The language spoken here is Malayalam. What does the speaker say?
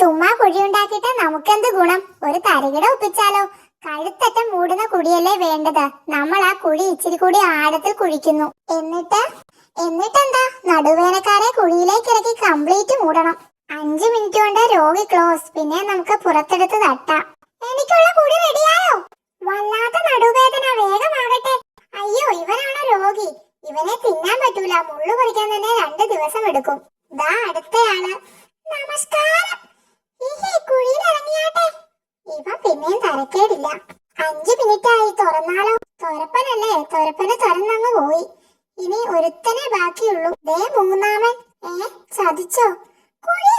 ചുമ്മാ കുഴി ഉണ്ടാക്കിയിട്ട് നമുക്കെന്ത് ഗുണം? ഒരു തരികിട ഒപ്പിച്ചാലോ? കഴുത്തറ്റം മൂടുന്ന കുഴിയല്ലേ വേണ്ടത്. നമ്മൾ ആ കുഴി ഇച്ചിരി കൂടി ആഴത്തിൽ കുഴിക്കുന്നു. എന്നിട്ടെന്താ, നടുവേനക്കാരെ കുഴിയിലേക്ക് ഇറക്കി കംപ്ലീറ്റ് മൂടണം. 5 മിനിറ്റ് കൊണ്ട് രോഗി ക്ലോസ്. പിന്നെ നമുക്ക് പുറത്തെടുത്ത് തട്ടാം. എനിക്കുള്ള കുഴി റെഡിയായോ? വല്ലാത്ത നടുവേദന, വേഗമാകട്ടെ. അയ്യോ, ഇവനാണോ രോഗി? ഇവനെ തിന്നാൻ പറ്റൂല. മുള്ളു പറിക്കാൻ തന്നെ 2 ദിവസം എടുക്കും. ദാ അടുത്തയാള്. നമസ്കാരം. കുഴിയിൽ ഇറങ്ങിയാട്ടെ. ഇവ പിന്നെയും തരക്കേടില്ല. 5 മിനിറ്റ് ആയി, തുറന്നാലോ? തുരപ്പനല്ലേ, തുരപ്പന് തുറന്നങ്ങ് പോയി. ഇനി ഒരുത്തനെ ബാക്കിയുള്ളൂ. ദേ മൂന്നാമൻ. ചതിച്ചോ? കുഴി